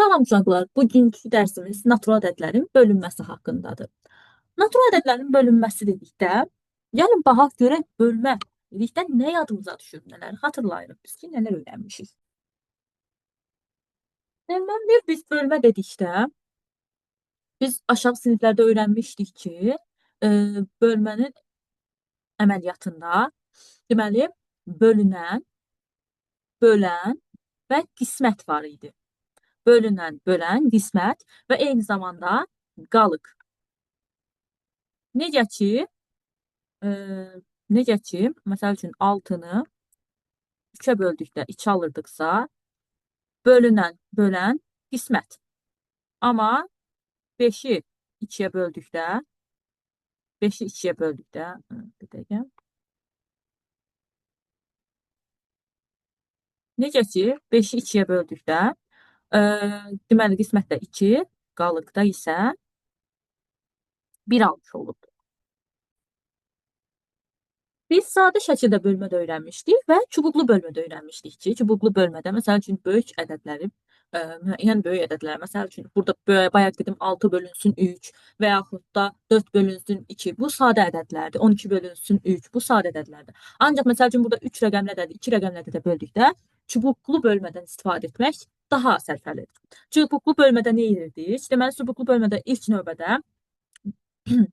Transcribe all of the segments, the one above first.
Salam uşaqlar, bugünkü dərsimiz natural ədədlərin bölünməsi haqqındadır. Natural ədədlərin bölünməsi dedikdə, gəlin baxaq görək bölmə dedikdə nə yadımıza düşür, nələri xatırlayırıq biz ki, nələr öyrənmişik. Deməli, biz bölmə dedikdə, biz aşağı siniflərdə öyrənmişdik ki, bölmənin əməliyyatında, deməli, bölünən, bölən və qismət var idi. Bölünən, bölən, qismət və eyni zamanda qalıq. Necə ki, məsəl üçün 6-nı 3-ə böldükdə 2 alırdıqsa, bölünən, bölən, qismət. Amma 5-i 2-yə böldükdə, 5-i 2-yə böldükdə, bir dəqiqə. Necə ki, 5-i 2-yə böldükdə, deməli qismətdə 2, qalıqda isə 1 almış olurdu. Biz sadə şəkildə bölmədə öyrənmişdik və çubuqlu bölmədə öyrənmişdik ki, çubuqlu bölmədə məsəl üçün böyük ədədləri, müəyyən böyük ədədlər, məsəl üçün burada bayaq dedim 6 bölünsün 3 və yaxud da 4 bölünsün 2, bu sadə ədədlərdir. 12 bölünsün 3, bu sadə ədədlərdir. Ancaq məsəl üçün burada 3 rəqəmli ədədi 2 rəqəmli ədədə böldükdə çubuqlu bölmədən istifadə etmək daha sərfəlidir. Çubuqlu bölmədə nə edirdik? Deməli, çubuqlu bölmədə ilk növbədə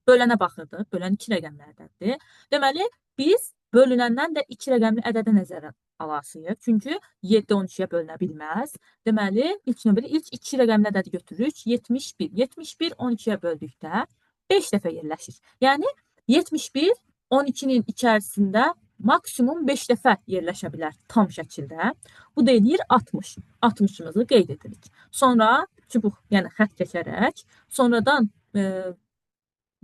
bölənə baxırdıq. Bölən 2 rəqəmli ədəddir. Deməli, biz bölünəndən də 2 rəqəmli ədədə nəzərə alasıyıq. Çünki 7 12-yə bölünə bilməz. Deməli, ilk növbədə ilk 2 rəqəmli ədədi götürürük. 71. 71 12-yə böldükdə 5 dəfə yerləşir. Yəni 71 12-nin içərisində maksimum 5 dəfə yerləşə bilər tam şəkildə. Bu da eləyir 60. 60-mızı qeyd edirik. Sonra çubuq, yəni xətt çəkərək, sonradan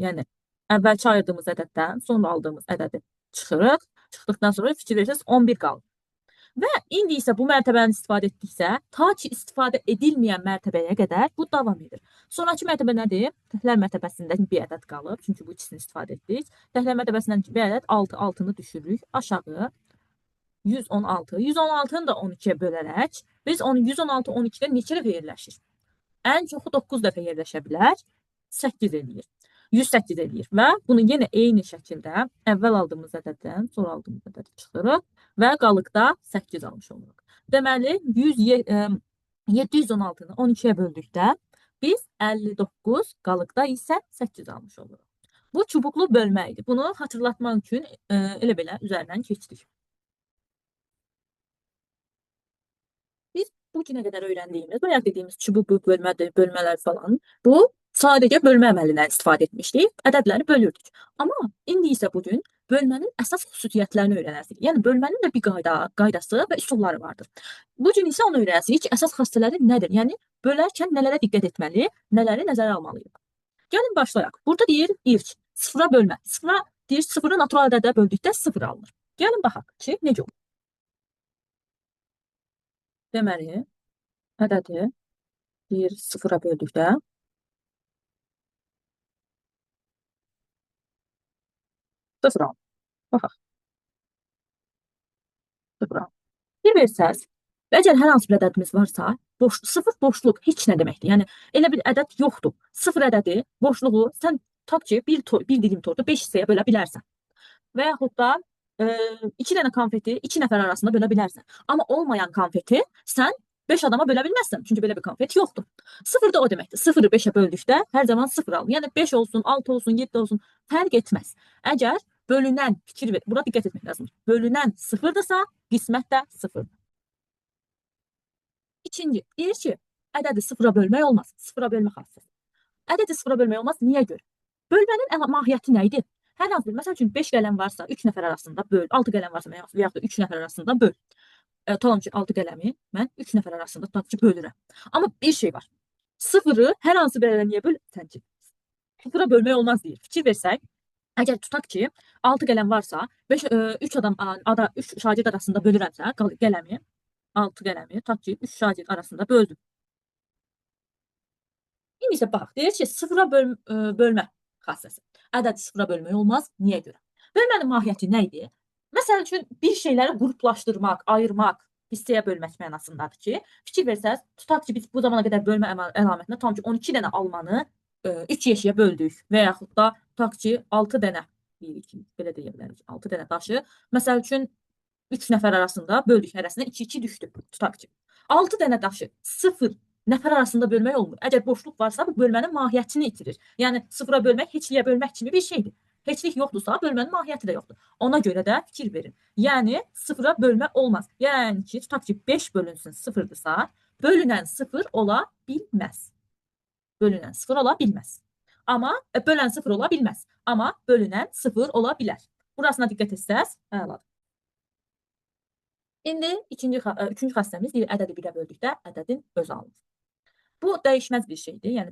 yəni əvvəlki ayırdığımız ədəddən sonra aldığımız ədədi çıxırıq. Çıxdıqdan sonra fikir verirsiniz 11 qalır. Və indi isə bu mərtəbəni istifadə etdiksə, ta ki istifadə edilməyən mərtəbəyə qədər bu davam edir. Sonrakı mərtəbə nədir? Təhlər mərtəbəsində bir ədəd qalıb. Çünki bu ikisini istifadə etdik. Təhlər mərtəbəsindən bir ədəd 6, 6-nı düşürürük aşağı. 116. 116-nı da 12-yə bölərək biz 116 12-də neçə dəfə yerləşir? Ən çoxu 9 dəfə yerləşə bilər. 8 eləyir. 108 eləyir və bunu yenə eyni şəkildə əvvəl aldığımız ədəddən sonra aldığımız ədədi çıxırıq və qalıqda 8 almış oluruq. Deməli, 716-nı 12-yə böldükdə biz 59, qalıqda isə 8 almış oluruq. Bu çubuqlu bölmə idi. Bunu xatırlatmaq üçün elə belə üzərindən keçdik. Biz bu günə qədər öyrəndiyimiz, bayaq dediyimiz çubuqlu bölmədir, bölmələr falan, bu sadəcə bölmə əməlindən istifadə etmişdik, ədədləri bölürdük. Amma indi isə bugün bölmənin əsas xüsusiyyətlərini öyrənəcəyik. Yəni bölmənin də bir qaydası və üsulları vardır. Bu gün isə onu öyrənəcəyik ki, əsas xassələri nədir? Yəni bölərkən nələrə diqqət etməli, nələri nəzərə almalıyıq. Gəlin başlayaq. Burada deyir ilk sıfıra bölmə. Sıfıra deyir sıfırı natural ədədə böldükdə 0 alınır. Gəlin baxaq ki, necə olur? Deməli, ədədi deyir sıfıra böldükdə 0 al. Baxaq. 0 al. Bir versəz, və əgər hər hansı bir ədədimiz varsa, sıfır boşluq heç nə deməkdir. Yəni elə bir ədəd yoxdur. Sıfır ədədi, boşluğu sən tap ki bir dilim tortu 5 hissəyə bölə bilərsən. Və yaxud da 2 dənə konfeti 2 nəfər arasında bölə bilərsən. Amma olmayan konfeti sən 5 adama bölə bilməzsən. Çünki belə bir konfet yoxdur. 0 da o deməkdir. 0-ı 5-ə böldükdə hər zaman 0 al. Yəni 5 olsun, 6 olsun, 7 olsun, fərq etməz. Əgər bölünən, fikir ver, bura diqqət etmək lazımdır. Bölünən 0-dırsa, qismət də 0-dır. İkinci, deyir ki, ədədi 0-a bölmək olmaz. 0-a bölmə xassəsi. Ədədi 0-a bölmək olmaz. Niyə görə? Bölmənin mahiyyəti nə idi? Hər hansı bir, məsəl üçün 5 qələm varsa 3 nəfər arasında böl, 6 qələm varsa və yaxud da 3 nəfər arasında böl. Tutalım ki, 6 qələmi mən 3 nəfər arasında tutaq ki, bölürəm. Amma bir şey var. 0-ı hər hansı bir ədədə niyə bölürsən ki? 0-a bölmək olmaz deyir. Fikir versək, əgər tutaq ki, 6 qələm varsa, 3 şagird arasında bölürəmsə qələmi, 6 qələmi, tutaq ki, 3 şagird arasında böldüm. İndi isə baxaq, deyir ki, 0-a bölmə xassəsi. Ədədi 0-a bölmək olmaz. Niyə görə? Bölmənin mahiyyəti nə idi? Məsəl üçün, bir şeyləri qruplaşdırmaq, ayırmaq, hissəyə bölmək mənasındadır ki, fikir versəz, tutaq ki, biz bu zamana qədər bölmə əlamətinə tam ki 12 dənə almanı 3 yeşiyə böldük və yaxud da tutaq ki 6 dənə 1 2 belə deyə bilərik. 6 dənə daşı məsəl üçün 3 nəfər arasında böldük hərəsinə 2-2 düşdü tutaq ki. 6 dənə daşı 0 nəfər arasında bölmək olmur. Əgər boşluq varsa bu bölmənin mahiyyətini itirir. Yəni sıfıra bölmək heçliyə bölmək kimi bir şeydir. Heçlik yoxdursa bölmənin mahiyyəti də yoxdur. Ona görə də fikir verin. Yəni sıfıra bölmə olmaz. Yəni ki, tutaq ki 5 bölünsün sıfırdırsa, bölünən sıfır ola bilməz. Bölünən sıfır ola bilməz. Amma bölən sıfır ola bilməz. Amma bölünən sıfır ola bilər. Burasına diqqət etsəz, əladır. İndi üçüncü xassəmiz bir ədədi birə böldükdə ədədin özü alınır. Bu dəyişməz bir şeydir. Yəni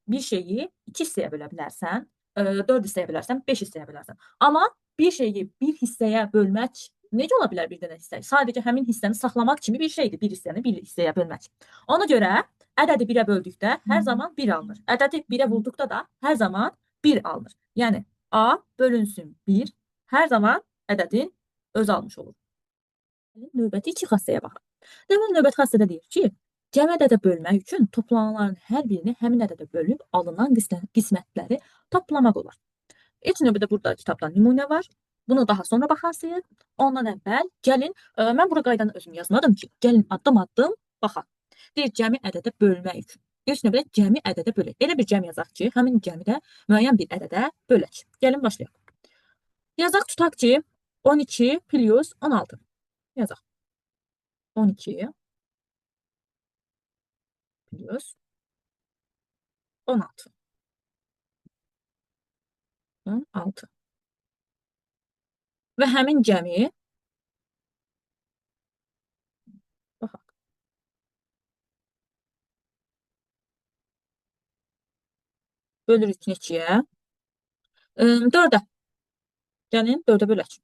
bir şeyi 2 hissəyə bölə bilərsən, 4 hissəyə bölərsən, 5 hissəyə bölərsən. Amma bir şeyi bir hissəyə bölmək necə ola bilər bir dənə hissə? Sadəcə həmin hissəni saxlamaq kimi bir şeydir bir hissəni bir hissəyə bölmək. Ona görə ədədi birə böldükdə hər zaman 1 alınır. Ədədi birə vurduqda da hər zaman 1 alınır. Yəni A bölünsün 1 hər zaman ədədin öz almış olur. Növbəti 2 xassəyə baxaq. Deməli, növbəti xassədə deyir ki, cəmi ədədə bölmək üçün toplananların hər birini həmin ədədə bölüb alınan qismətləri toplamaq olar. İlk növbədə burada kitabda nümunə var. Bunu daha sonra baxarsınız. Ondan əvvəl gəlin, mən bura qaydanı özüm yazmadım ki, gəlin addım-addım baxaq. Deyir, cəmi ədədə bölmək üçün. İlk növbədə cəmi ədədə bölək. Elə bir cəm yazaq ki, həmin cəmidə müəyyən bir ədədə bölək. Gəlin başlayaq. Yazaq tutaq ki, 12 plus 16. Yazaq. 12 plus 16. 16. Və həmin cəmi baxaq. Bölürük neçəyə? 4-ə. Gəlin 4-ə bölək.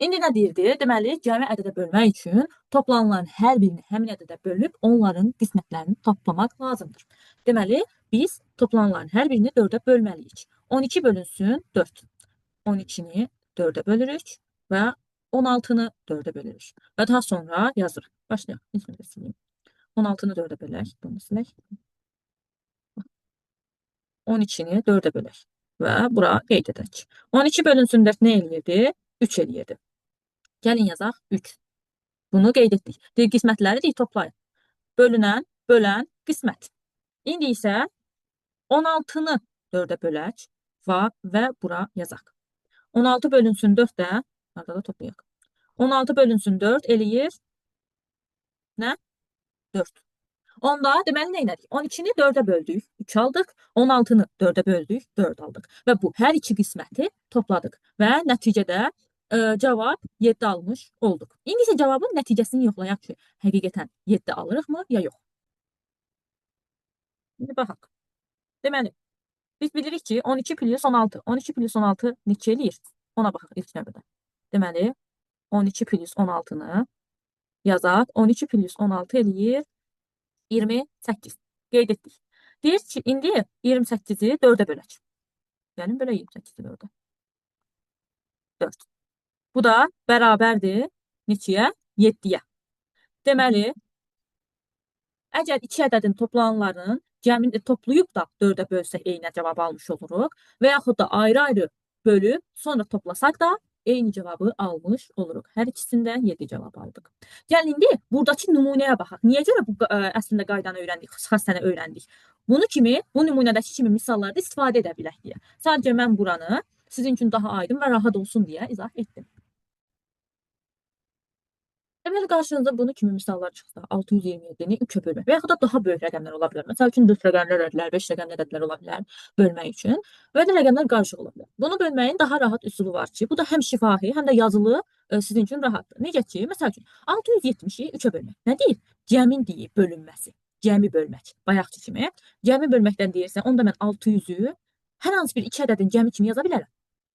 İndi nə deyirdi? Deməli, cəmi ədədə bölmək üçün toplanılan hər birini həmin ədədə bölüb onların qismətlərini toplamaq lazımdır. Deməli, biz toplanılan hər birini 4-ə bölməliyik. 12 bölünsün 4. 12-ni 4-ə bölürük və 16-nı 4-ə bölürük. Və daha sonra yazırıq. Başlayaq. İsmini də sileyim. 16-nı 4-ə bölək. Bunu silək. 12-ni 4-ə bölək. Və bura qeyd edək. 12 bölünsün 4 nə eləyirdi? 3 eləyirdi. Gəlin yazaq 3. Bunu qeyd etdik. Deyir, qismətləri deyir, toplayın. Bölünən, bölən, qismət. İndi isə 16-nı 4-ə bölək və bura yazaq. 16 bölünsün 4 də, arada da toplayaq. 16 bölünsün 4 eləyir nə? 4. Onda deməli nə elədik? 12-ni 4-ə böldük, 3 aldıq. 16-nı 4-ə böldük, 4 aldıq. Və bu hər iki qisməti topladıq. Və nəticədə cavab 7 almış olduq. İndi isə cavabın nəticəsini yoxlayaq ki, həqiqətən 7 alırıqmı, ya yox? İndi baxaq. Deməli, biz bilirik ki, 12 plus 16. 12 plus 16 neçə eləyir? Ona baxaq ilk növbədə. Deməli, 12 plus 16-nı yazaq. 12 plus 16 eləyir 28. Qeyd etdik. Deyir ki, indi 28-i 4-ə bölək. Gəlin belə 28-i 4-ə. 4. Bu da bərabərdir neçəyə? 7-yə. Deməli, əgər 2 ədədin toplananlarının cəmini toplayıb da 4-ə bölsək eyni cavabı almış oluruq və yaxud da ayrı-ayrı bölüb sonra toplasaq da eyni cavabı almış oluruq. Hər ikisindən 7 cavab aldıq. Gəlin indi buradakı nümunəyə baxaq. Niyə görə bu əslində qaydanı öyrəndik, xassəni öyrəndik? Bu nümunədəki kimi misallarda istifadə edə bilək deyə. Sadəcə mən buranı sizin üçün daha aydın və rahat olsun deyə izah etdim. Deməli, qarşınıza bunu kimi misallar çıxsa, 627-ni 3-ə bölmək və yaxud da daha böyük rəqəmlər ola bilər. Məsəl üçün 4 rəqəmlər ədədlər, 5 rəqəmli ədədlər ola bilər bölmək üçün və də rəqəmlər qarışıq ola bilər. Bunu bölməyin daha rahat üsulu var ki, bu da həm şifahi, həm də yazılı sizin üçün rahatdır. Necə ki, məsəl üçün 670-i 3-ə bölmək. Nə deyir? Cəmin deyir bölünməsi. Cəmi bölmək. Bayaqki kimi. Cəmi bölməkdən deyirsən, onda mən 600-ü hər hansı bir 2 ədədin cəmi kimi yaza bilərəm.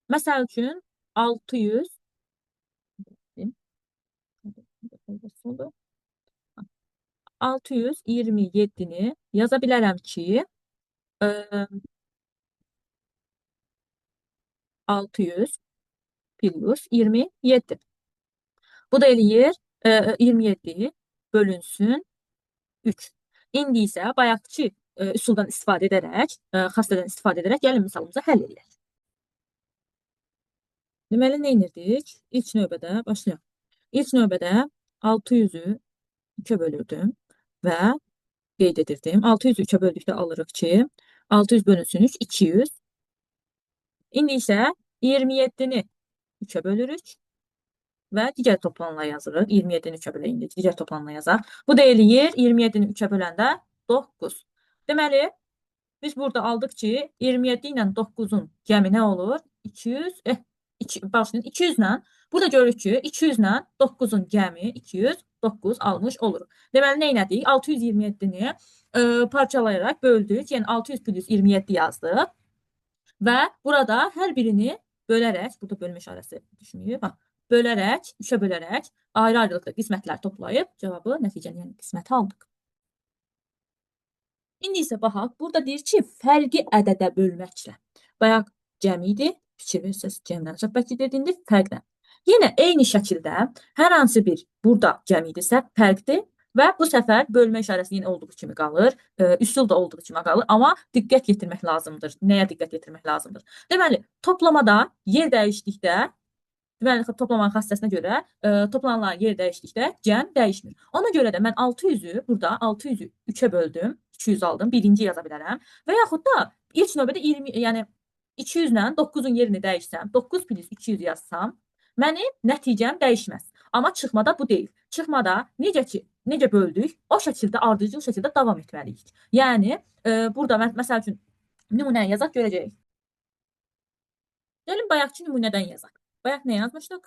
Məsəl üçün 600 627-ni yaza bilərəm ki, 600 plus 27. Bu da eləyir 27 bölünsün 3. İndi isə bayaqçı üsuldan istifadə edərək, xassədən istifadə edərək gəlin misalımıza həll edək. Deməli, nə edirdik? İlk növbədə başlayaq. İlk növbədə 600-ü 2-ə bölürdüm və qeyd edirdim. 600-ü 2-ə böldükdə alırıq ki, 600 bölünsün 3, 200. İndi isə 27-ni 3-ə bölürük və digər toplanla yazırıq. 27-ni 3-ə bölə indi digər toplanla yazaq. Bu da eləyir 27-ni 3-ə böləndə 9. Deməli, biz burada aldıq ki, 27 ilə 9-un cəmi nə olur? 200, 200 ilə. Burada görürük ki, 200 ilə 9-un cəmi 209 almış oluruq. Deməli, nə elədik? 627-ni parçalayaraq böldük. Yəni, 600 plus 27 yazdıq. Və burada hər birini bölərək, burada bölmə işarəsi düşməyib, bölərək, 3-ə bölərək, ayrı-ayrılıqda qismətlər toplayıb cavabı, nəticəni, yəni qisməti aldıq. İndi isə baxaq, burada deyir ki, fərqi ədədə bölməklə. Bayaq cəmi idi, fikir versəz cəmdən söhbət gedirdi, indi fərqlə. Yenə eyni şəkildə hər hansı bir burada cəmi idisə fərqdir və bu səfər bölmə işarəsi yenə olduğu kimi qalır, üsul da olduğu kimi qalır, amma diqqət yetirmək lazımdır. Nəyə diqqət yetirmək lazımdır? Deməli, toplamada yer dəyişdikdə, deməli, toplamanın xassəsinə görə toplananların yer dəyişdikdə cəm dəyişmir. Ona görə də mən 600-ü burada 600-ü 3-ə böldüm, 200 aldım, birinci yaza bilərəm və yaxud da ilk növbədə 20, yəni 200 ilə 9-un yerini dəyişsəm, 9 plus 200 yazsam, mənim nəticəm dəyişməz. Amma çıxmada bu deyil. Çıxmada necə böldük, o şəkildə ardıcıl şəkildə davam etməliyik. Yəni, burada məsəl üçün nümunəni yazaq, görəcəyik. Gəlin, bayaqçı nümunədən yazaq. Bayaq nə yazmışdıq?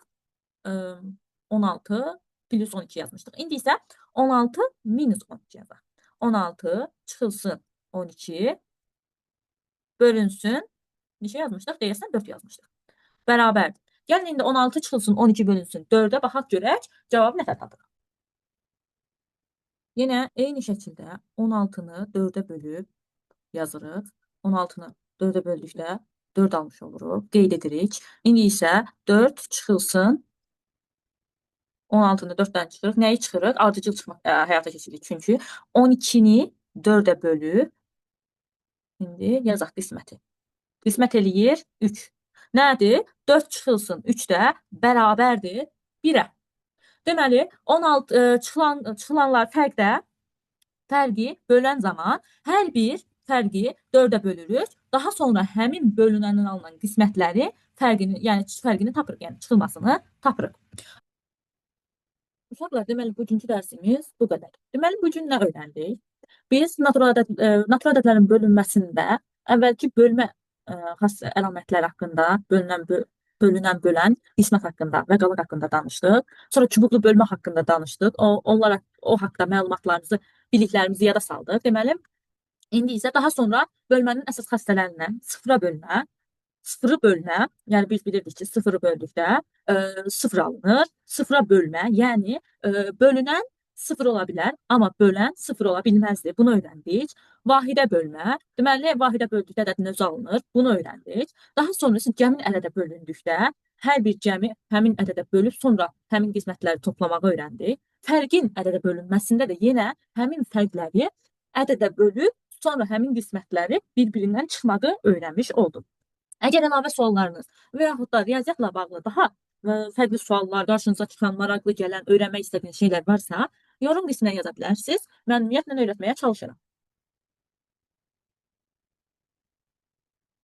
16 plus 12 yazmışdıq. İndi isə 16 minus 12 yazaq. 16 çıxılsın 12 bölünsün. Neçə yazmışdıq? Deyəsən 4 yazmışdıq. Bərabərdir. Gəlin, indi 16 çıxılsın 12 bölünsün 4-ə baxaq görək, cavabı nə tapırıq. Yenə eyni şəkildə 16-nı 4-ə bölüb yazırıq. 16-nı 4-ə böldükdə 4 almış oluruq. Qeyd edirik. İndi isə 4 çıxılsın 16-nı 4-dən çıxırıq. Nəyi çıxırıq? Ardıcıl çıxmaq həyata keçiririk. Çünki 12-ni 4-ə bölüb indi yazaq qisməti. Qismət eləyir 3. Nədir? 4 çıxılsın 3-də bərabərdir 1-ə. Deməli, 16 çıxılanlar fərqi bölən zaman hər bir fərqi 4-ə bölürük. Daha sonra həmin bölünənin alınan qismətləri fərqini tapırıq, yəni çıxılmasını tapırıq. Uşaqlar, deməli, bugünkü dərsimiz bu qədər. Deməli, bugün nə öyrəndik? Biz natural ədədlərin bölünməsində əvvəlki bölmə əlamətləri haqqında, bölünən, bölən, qismət haqqında və qalıq haqqında danışdıq. Sonra çubuqlu bölmə haqqında danışdıq. O haqda məlumatlarımızı, biliklərimizi yada saldıq. Deməli, indi isə daha sonra bölmənin əsas xassələrindən sıfırı bölmə, yəni biz bilirdik ki, sıfırı böldükdə sıfır alınır. Sıfıra bölmə, yəni bölünən sıfır ola bilər, amma bölən sıfır ola bilməzdir. Bunu öyrəndik. Vahidə bölmə, deməli, vahidə böldükdə ədədin özü alınır. Bunu öyrəndik. Daha sonrası cəmin ədədə bölündükdə hər bir cəmi həmin ədədə bölüb sonra həmin qismətləri toplamağı öyrəndik. Fərqin ədədə bölünməsində də yenə həmin fərqləri ədədə bölüb sonra həmin qismətləri bir-birindən çıxmağı öyrənmiş olduq. Əgər əlavə suallarınız və yaxud da riyaziyyatla bağlı daha fərqli suallar, qarşınıza çıxan, maraqlı gələn, öyrənmək istədiyiniz şeylər varsa, yorum qisminə yaza bilərsiniz. Mən ümumiyyətlə öyrətməyə çalışıram.